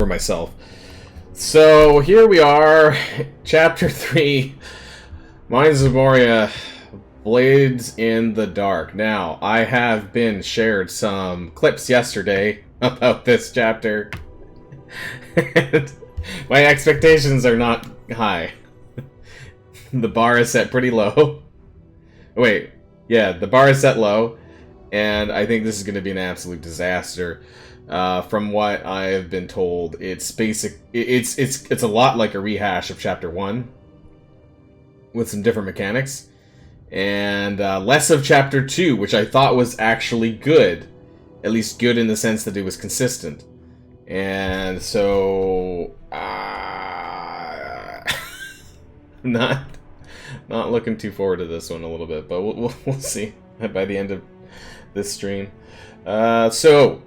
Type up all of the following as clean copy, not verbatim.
myself. So here we are, Chapter 3, Mines of Moria, Blades in the Dark. Now, I have been shared some clips yesterday about this chapter, and my expectations are not high. The bar is set pretty low. Wait, yeah, the bar is set low, and I think this is going to be an absolute disaster. From what I've been told, it's a lot like a rehash of Chapter 1, with some different mechanics, and less of Chapter 2, which I thought was actually good. At least good in the sense that it was consistent. And so, not looking too forward to this one a little bit, but we'll see by the end of this stream. So,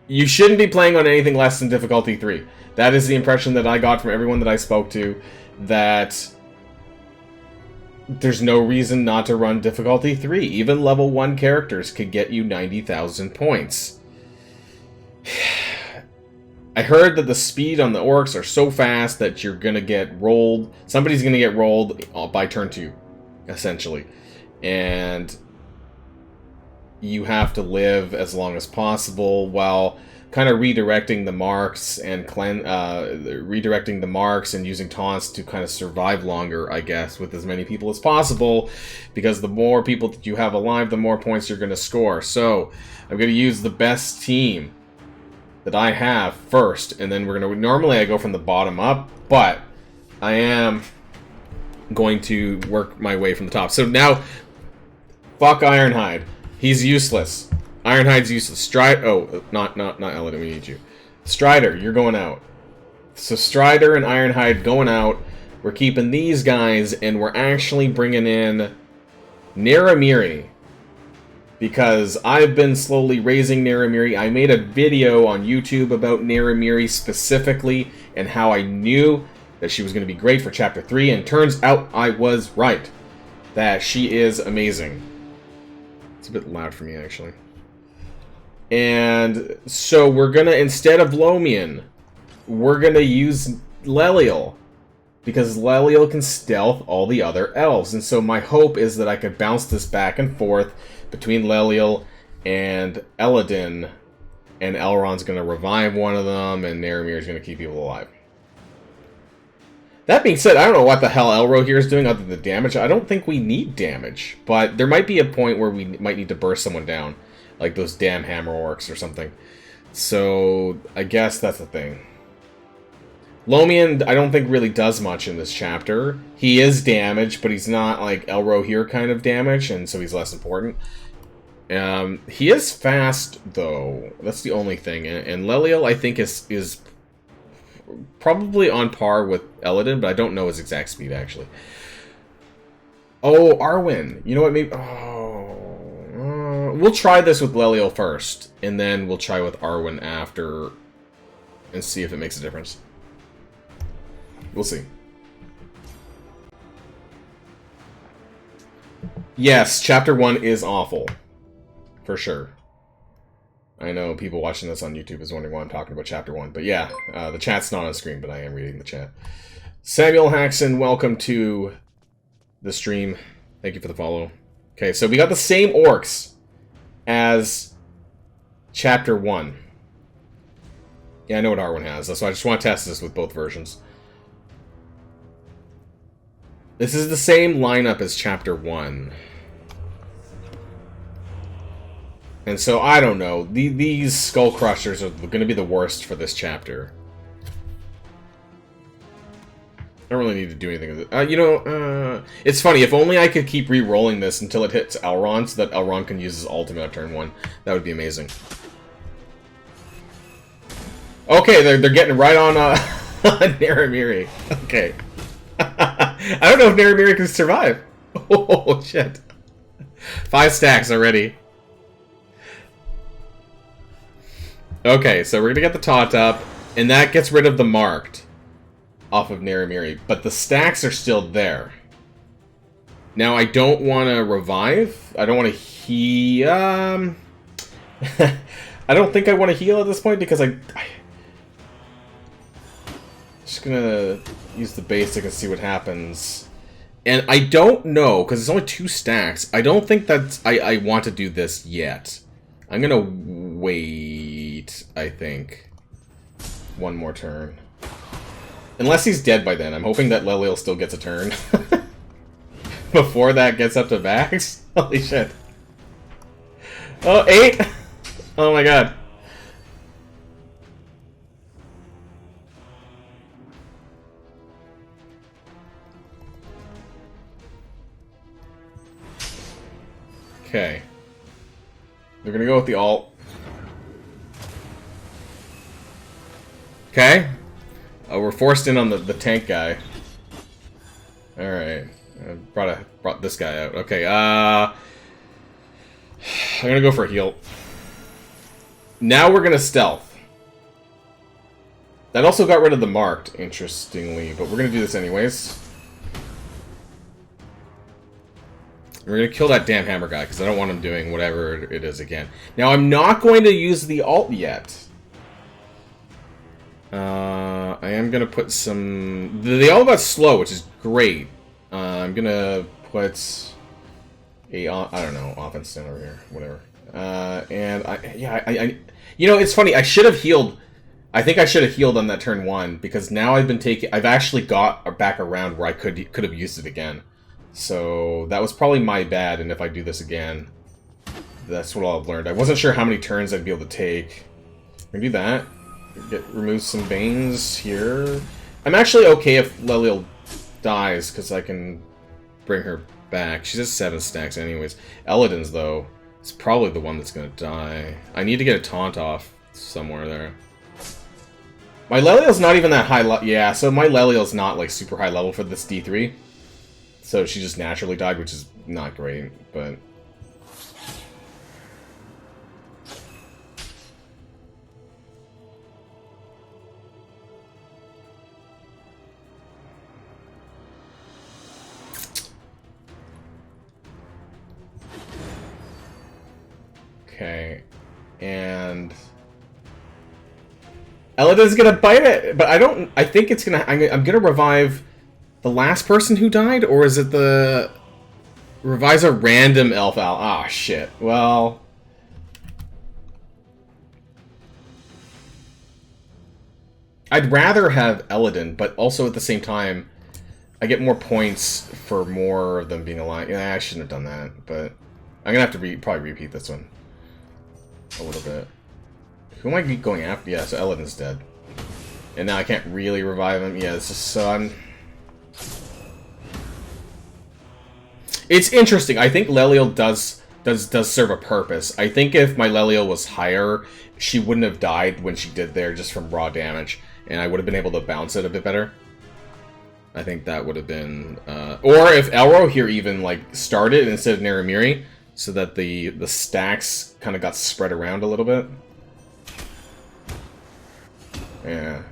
you shouldn't be playing on anything less than difficulty 3. That is the impression that I got from everyone that I spoke to, that there's no reason not to run difficulty 3. Even level 1 characters could get you 90,000 points. I heard that the speed on the orcs are so fast that you're going to get rolled. Somebody's going to get rolled by turn 2, essentially. And you have to live as long as possible while kind of redirecting the marks and redirecting the marks and using taunts to kind of survive longer, I guess, with as many people as possible, because the more people that you have alive, the more points you're going to score. So I'm going to use the best team that I have first, and then we're going to... Normally I go from the bottom up, but I am going to work my way from the top. So now, fuck Ironhide. He's useless. Ironhide's useless. Strider... Oh, not Eladin, we need you. Strider, you're going out. So Strider and Ironhide going out. We're keeping these guys, and we're actually bringing in Naramiri. Because I've been slowly raising Naramiri. I made a video on YouTube about Naramiri specifically, and how I knew that she was going to be great for Chapter 3, and turns out I was right. That she is amazing. It's a bit loud for me, actually. And so we're going to, instead of Lomian, we're going to use Leliel. Because Leliel can stealth all the other elves. And so my hope is that I could bounce this back and forth between Leliel and Eladin. And Elrond's going to revive one of them, and Naramir's going to keep people alive. That being said, I don't know what the hell Elro here is doing other than damage. I don't think we need damage, but there might be a point where we might need to burst someone down, like those damn hammer orcs or something. So I guess that's the thing. Lomian, I don't think really does much in this chapter. He is damaged, but he's not like Elro here kind of damage, and so he's less important. He is fast, though. That's the only thing. And Leliel, I think, is probably on par with Eladin, but I don't know his exact speed, actually. Oh, Arwen. You know what, maybe... Oh... we'll try this with Leliel first, and then we'll try with Arwen after, and see if it makes a difference. We'll see. Yes, Chapter 1 is awful. For sure. I know people watching this on YouTube is wondering why I'm talking about Chapter 1. But yeah, the chat's not on screen, but I am reading the chat. Samuel Haxon, welcome to the stream. Thank you for the follow. Okay, so we got the same orcs as Chapter 1. Yeah, I know what Arwen has. That's why I just want to test this with both versions. This is the same lineup as Chapter 1. And so, I don't know. These Skull Crushers are going to be the worst for this chapter. I don't really need to do anything with it. It's funny. If only I could keep re-rolling this until it hits Elrond, so that Elrond can use his ultimate at turn 1. That would be amazing. Okay, they're getting right on Naramiri. Okay. I don't know if Naramiri can survive. Oh, shit. 5 stacks already. Okay, so we're going to get the taunt up, and that gets rid of the marked off of Naramiri, but the stacks are still there. Now, I don't want to revive. I don't want to I I don't think I want to heal at this point because I'm just gonna use the basic and see what happens. And I don't know, because it's only 2 stacks. I don't think that I want to do this yet. I'm gonna wait, I think. One more turn. Unless he's dead by then. I'm hoping that Leliel still gets a turn. Before that gets up to max. Holy shit. Oh, 8! Oh my god. Okay. They're gonna go with the alt. Okay. We're forced in on the tank guy. Alright. Brought this guy out. Okay, I'm gonna go for a heal. Now we're gonna stealth. That also got rid of the marked, interestingly, but we're gonna do this anyways. We're gonna kill that damn hammer guy, because I don't want him doing whatever it is again. Now, I'm not going to use the alt yet. I am gonna put some... The alt got slow, which is great. I'm gonna put a... I don't know, offense down over here. Whatever. And I... You know, it's funny, I should have healed... I think I should have healed on that turn 1, because now I've been taking... I've actually got back around where I could have used it again. So, that was probably my bad, and if I do this again, that's what I've learned. I wasn't sure how many turns I'd be able to take. I'm gonna do that. Remove some Banes here. I'm actually okay if Leliel dies, because I can bring her back. She's at 7 stacks anyways. Eladin's, though, is probably the one that's gonna die. I need to get a taunt off somewhere there. My Leliel's not even that high level. Yeah, so my Leliel's not, like, super high level for this D3. So she just naturally died, which is not great, but... Okay, and... Eladin's gonna bite it, but I think it's gonna... I'm gonna revive... The last person who died? Or is it the... Revives a random elf owl? Ah, shit. Well... I'd rather have Eladin, but also at the same time, I get more points for more of them being alive. Yeah, I shouldn't have done that, but... I'm gonna have to probably repeat this one. A little bit. Who am I going after? Yeah, so Eladin's dead. And now I can't really revive him. Yeah, this is so... It's interesting. I think Leliel does serve a purpose. I think if my Leliel was higher, she wouldn't have died when she did there just from raw damage, and I would have been able to bounce it a bit better. I think that would have been... or if Elro here even, like, started instead of Naramiri, so that the stacks kind of got spread around a little bit. Yeah.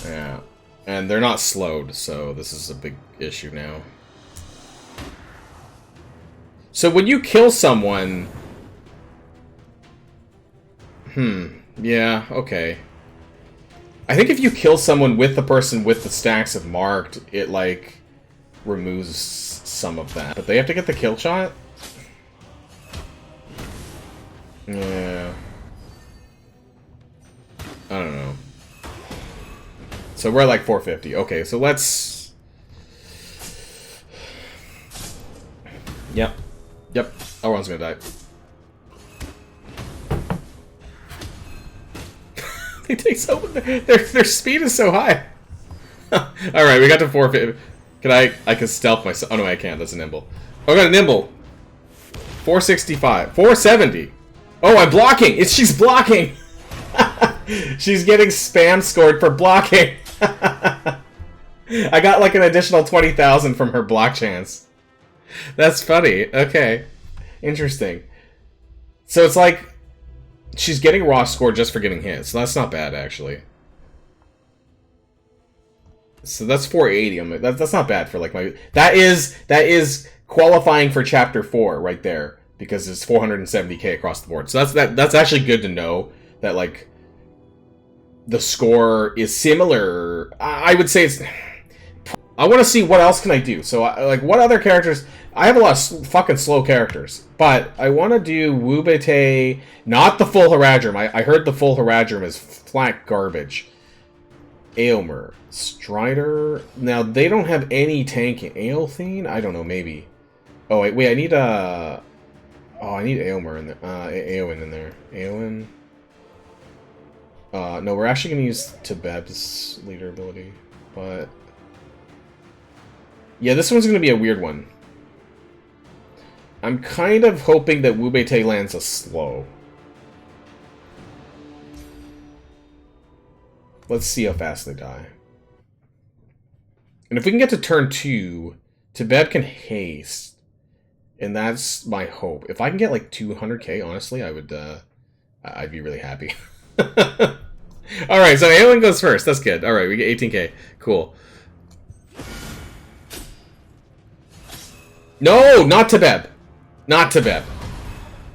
Yeah. And they're not slowed, so this is a big issue now. So when you kill someone... yeah, okay. I think if you kill someone with the person with the stacks of marked, it, like, removes some of that. But they have to get the kill shot? Yeah. I don't know. So we're at like 450. Okay, so let's... Yep. Yep. Everyone's gonna die. They take so... Their speed is so high. Alright, we got to 450. Can I can stealth myself. Oh no, I can't. That's a nimble. Oh, I got a nimble. 465. 470. Oh, I'm blocking. She's blocking. She's getting spam scored for blocking. I got like an additional 20,000 from her block chance. That's funny. Okay. Interesting. So it's like she's getting raw score just for getting hit. So that's not bad, actually. So that's 480. That's not bad for like my... That is qualifying for Chapter 4 right there. because it's 470k across the board. So that's actually good to know that like the score is similar. I would say it's. I want to see what else can I do. So like what other characters? I have a lot of fucking slow characters, but I want to do Wubete, not the full Haradrim. I heard the full Haradrim is flat garbage. Aylmer, Strider. Now they don't have any tanking. Aelthane? I don't know. Maybe. Oh wait. I need a. Oh, I need Aylmer in there. Eowyn in there. Eowyn. No, we're actually gonna use Tebeb's leader ability, but yeah, this one's gonna be a weird one. I'm kind of hoping that Wubete lands a slow. Let's see how fast they die. And if we can get to turn 2, Tebeb can haste. And that's my hope. If I can get like 200k, honestly, I would, I'd be really happy. Alright, so Aelin goes first. That's good. Alright, we get 18k. Cool. No, not Tebeb. Not Tebeb.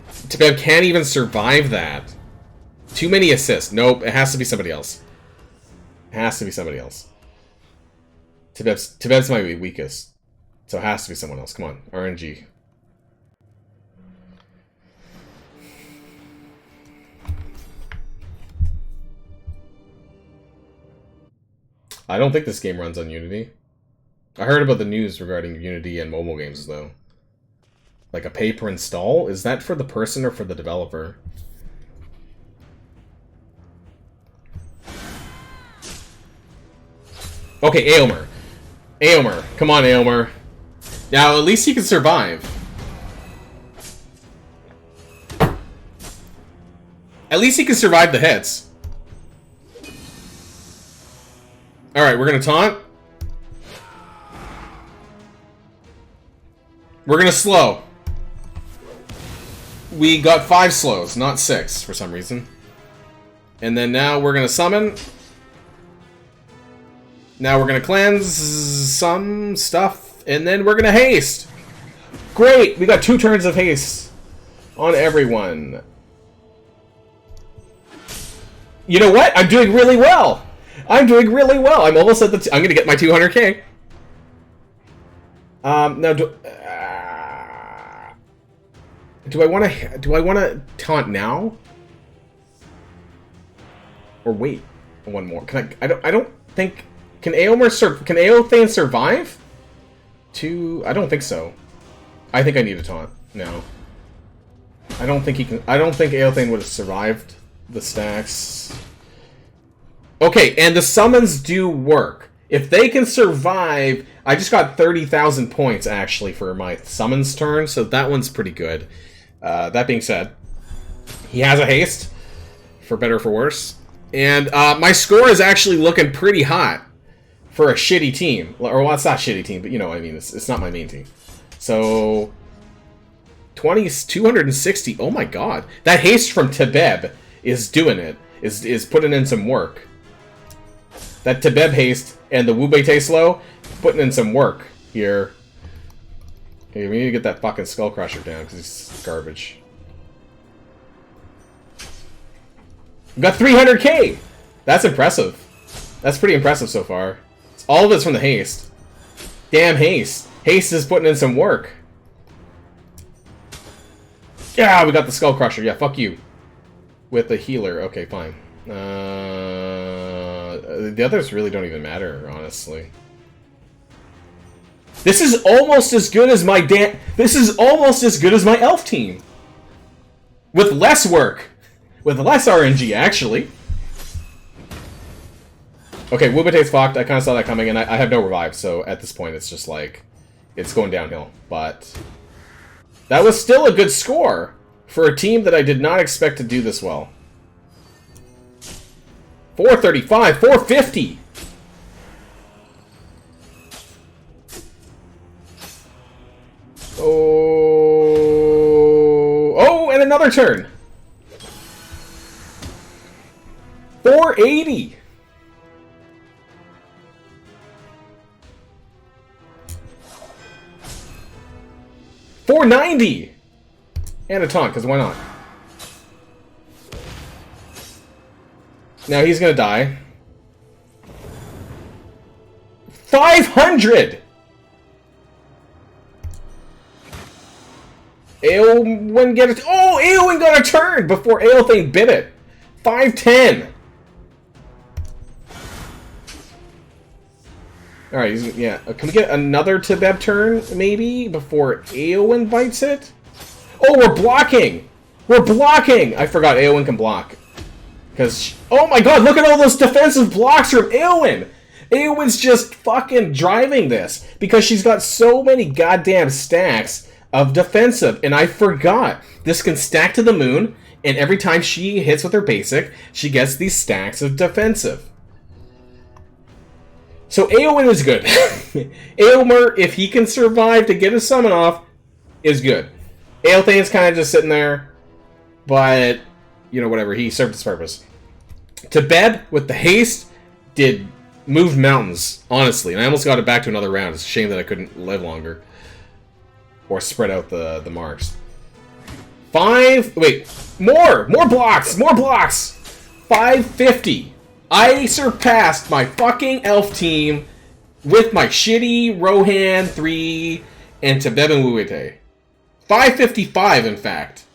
Tebeb can't even survive that. Too many assists. Nope, it has to be somebody else. It has to be somebody else. Tebeb's my weakest. So it has to be someone else. Come on, RNG. I don't think this game runs on Unity. I heard about the news regarding Unity and mobile games, though. Like a pay-per-install? Is that for the person or for the developer? Okay, Aylmer. Aylmer. Come on, Aylmer. Now, at least he can survive. At least he can survive the hits. Alright, we're gonna taunt. We're gonna slow. We got 5 slows, not 6 for some reason. And then now we're gonna summon. Now we're gonna cleanse some stuff, and then we're gonna haste. Great! We got 2 turns of haste on everyone. You know what? I'm doing really well! I'm doing really well! I'm almost at the... I'm gonna get my 200k. Now do I want to taunt now? Or wait one more? Can I don't think... Can Eothane survive? I don't think so. I think I need a taunt now. I don't think he can... I don't think Eothane would have survived the stacks. Okay, and the summons do work. If they can survive... I just got 30,000 points, actually, for my summons turn, so that one's pretty good. That being said, he has a haste, for better or for worse. And my score is actually looking pretty hot for a shitty team. Or, well, it's not a shitty team, but you know what I mean. It's not my main team. So, 260. Oh my god. That haste from Tebeb is doing it. Is putting in some work. That Tebeb haste and the Wubete slow, putting in some work here. Okay, we need to get that fucking Skull Crusher down, because he's garbage. We got 300k! That's impressive. That's pretty impressive so far. All of it's from the haste. Damn haste. Haste is putting in some work. Yeah, we got the Skull Crusher. Yeah, fuck you. With the healer. Okay, fine. The others really don't even matter, honestly. This is almost as good as my This is almost as good as my elf team. With less work. With less RNG, actually. Okay, Wubate's fucked. I kind of saw that coming, and I have no revive, so at this point it's just like... It's going downhill, but... That was still a good score for a team that I did not expect to do this well. 435, 450! Oh, and another turn. 480. $490. And a taunt, because why not? Now he's gonna die. 500! Aelwyn get it. Oh, Aelwyn got a turn before Aelthane bit it. 510. Alright, yeah. Can we get another Tebeb turn, maybe, before Aelwyn bites it? Oh, we're blocking! We're blocking! I forgot Aelwyn can block. Because, oh my god, look at all those defensive blocks from Aelwyn! Aelwyn's just fucking driving this. Because she's got so many goddamn stacks of defensive. And I forgot. This can stack to the moon, and every time she hits with her basic, she gets these stacks of defensive. So Aelwyn is good. Aylmer, if he can survive to get his summon off, is good. Aelthane's kind of just sitting there, but, you know, whatever. He served his purpose. Tebeb, with the haste, moved mountains, honestly. And I almost got it back to another round. It's a shame that I couldn't live longer. Or spread out the marks. More blocks! More blocks! 550. I surpassed my fucking elf team with my shitty Rohan 3 and Tebeb and Wuite. 555, in fact.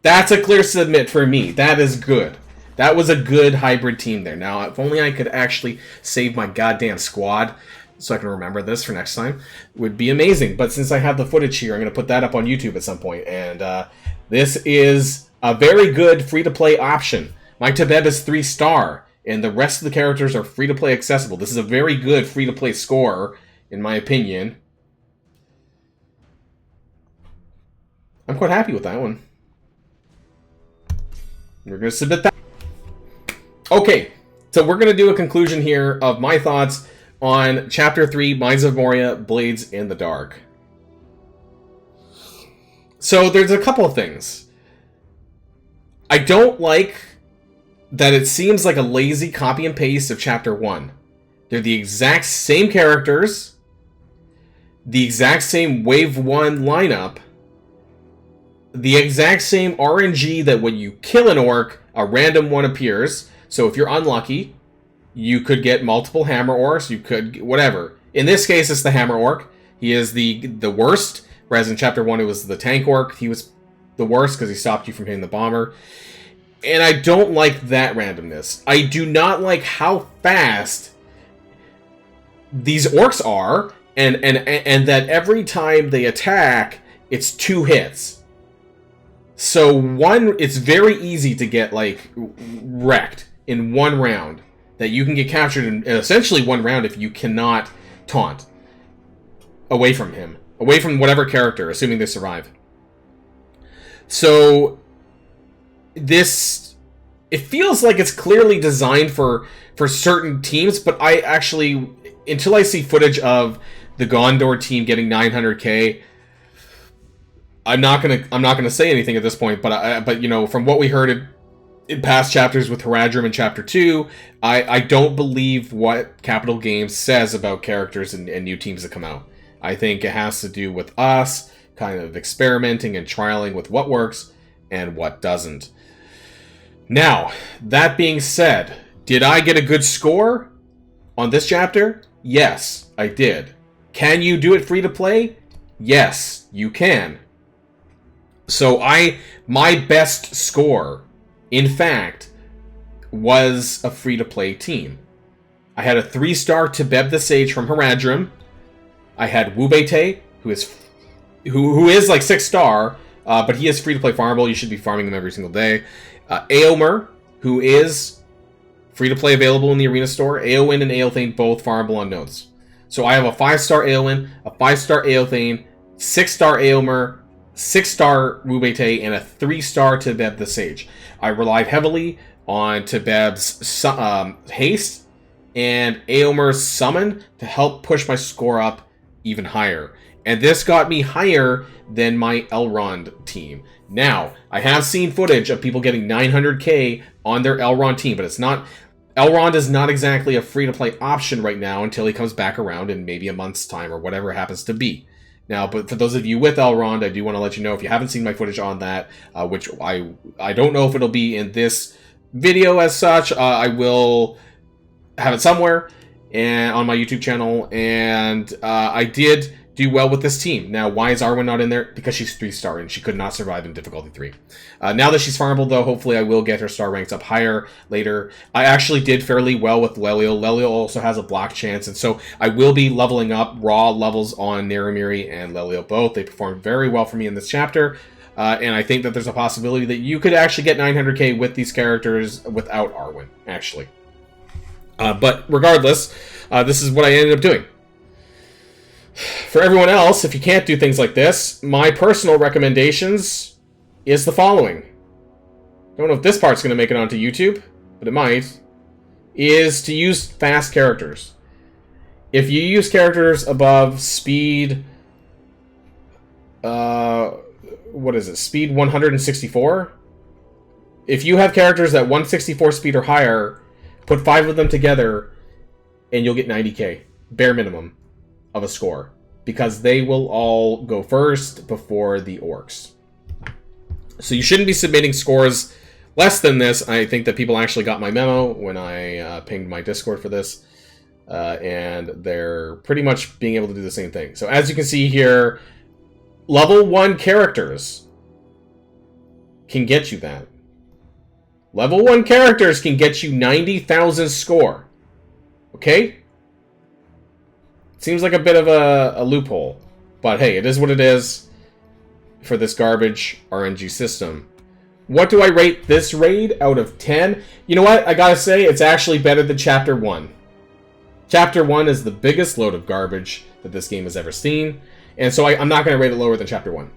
That's a clear submit for me. That is good. That was a good hybrid team there. Now, if only I could actually save my goddamn squad so I can remember this for next time, would be amazing. But since I have the footage here, I'm going to put that up on YouTube at some point. And this is a very good free-to-play option. My Tebeb is 3-star, and the rest of the characters are free-to-play accessible. This is a very good free-to-play score, in my opinion. I'm quite happy with that one. We're going to submit that. Okay, so we're going to do a conclusion here of my thoughts on Chapter 3, Mines of Moria, Blades in the Dark. So there's a couple of things. I don't like that it seems like a lazy copy and paste of Chapter 1. They're the exact same characters, the exact same Wave 1 lineup, the exact same RNG that when you kill an orc, a random one appears. So if you're unlucky, you could get multiple hammer orcs, you could, whatever. In this case, it's the hammer orc. He is the worst, whereas in Chapter 1 it was the tank orc. He was the worst because he stopped you from hitting the bomber. And I don't like that randomness. I do not like how fast these orcs are, and that every time they attack, it's 2 hits. So it's very easy to get, like, wrecked in 1 round. That you can get captured in essentially 1 round if you cannot taunt away from him. Away from whatever character, assuming they survive. So it feels like it's clearly designed for certain teams, but I actually, until I see footage of the Gondor team getting 900k, I'm not gonna say anything at this point. But you know, from what we heard in past chapters with Haradrim in Chapter 2, I don't believe what Capital Games says about characters and new teams that come out. I think it has to do with us kind of experimenting and trialing with what works and what doesn't. Now, that being said, did I get a good score on this chapter? Yes, I did. Can you do it free to play? Yes, you can. So my best score, in fact, was a free to play team. I had a 3-star Tebeb the Sage from Haradrim. I had Wubete, who is like 6-star, but he is free to play farmable. You should be farming him every single day. Aylmer, who is free to play available in the arena store. Aelwyn and Aelthane both farmable on notes. So I have a 5-star Aelwyn, a 5-star Aelthane, 6-star Aylmer, 6-star Wubete, and a 3-star Tebeb the Sage. I relied heavily on Tebeb's haste and Aylmer's summon to help push my score up even higher. And this got me higher than my Elrond team. Now, I have seen footage of people getting 900k on their Elrond team, but it's not... Elrond is not exactly a free-to-play option right now until he comes back around in maybe a month's time or whatever it happens to be. Now, but for those of you with Elrond, I do want to let you know, if you haven't seen my footage on that, which I don't know if it'll be in this video as such, I will have it somewhere and on my YouTube channel, and I did do well with this team. Now, why is Arwen not in there? Because she's 3-star and she could not survive in difficulty 3. Now that she's farmable, though, hopefully I will get her star ranks up higher later. I actually did fairly well with Leliel. Leliel also has a block chance, and so I will be leveling up raw levels on Naramiri and Leliel both. They performed very well for me in this chapter, and I think that there's a possibility that you could actually get 900k with these characters without Arwen, actually. But regardless, this is what I ended up doing. For everyone else, if you can't do things like this, my personal recommendations is the following. Don't know if this part's going to make it onto YouTube, but it might. Is to use fast characters. If you use characters above speed... what is it? Speed 164? If you have characters at 164 speed or higher, put 5 of them together, and you'll get 90k. Bare minimum of a score, because they will all go first before the orcs. So you shouldn't be submitting scores less than this. I think that people actually got my memo when I pinged my Discord for this, and they're pretty much being able to do the same thing. So as you can see here, level 1 characters can get you that. Level 1 characters can get you 90,000 score. Okay? Seems like a bit of a loophole, but hey, it is what it is for this garbage RNG system. What do I rate this raid out of 10? You know what? I gotta say, it's actually better than Chapter 1. Chapter 1 is the biggest load of garbage that this game has ever seen, and so I'm not gonna rate it lower than Chapter 1.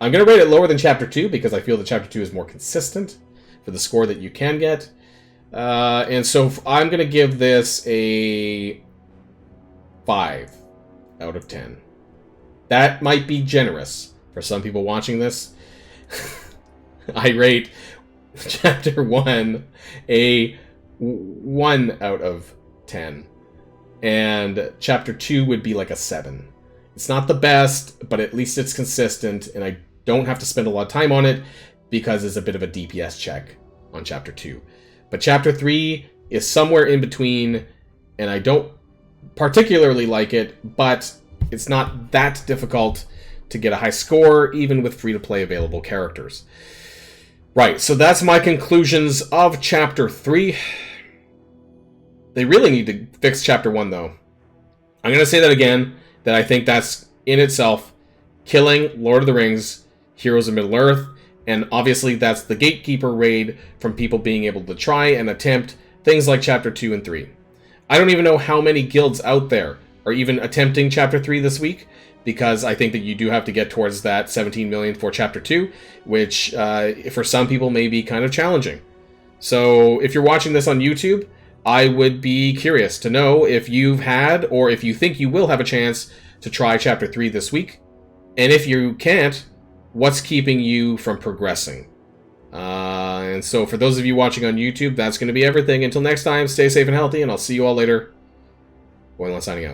I'm gonna rate it lower than Chapter 2 because I feel that Chapter 2 is more consistent for the score that you can get. And so I'm gonna give this a 5 out of 10. That might be generous for some people watching this. I rate Chapter 1 a 1 out of 10. And Chapter 2 would be like a 7. It's not the best, but at least it's consistent, and I don't have to spend a lot of time on it because it's a bit of a DPS check on Chapter 2. But Chapter 3 is somewhere in between, and I don't particularly like it, but it's not that difficult to get a high score, even with free-to-play available characters. Right, so that's my conclusions of Chapter 3. They really need to fix Chapter 1, though. I'm going to say that again, that I think that's, in itself, killing Lord of the Rings, Heroes of Middle-earth, and obviously that's the gatekeeper raid from people being able to try and attempt things like Chapter 2 and 3. I don't even know how many guilds out there are even attempting Chapter 3 this week, because I think that you do have to get towards that 17 million for Chapter 2, which for some people may be kind of challenging. So if you're watching this on YouTube, I would be curious to know if you've had, or if you think you will have a chance to try Chapter 3 this week. And if you can't, what's keeping you from progressing? And so for those of you watching on YouTube, that's going to be everything. Until next time, stay safe and healthy, and I'll see you all later. Boilon signing out.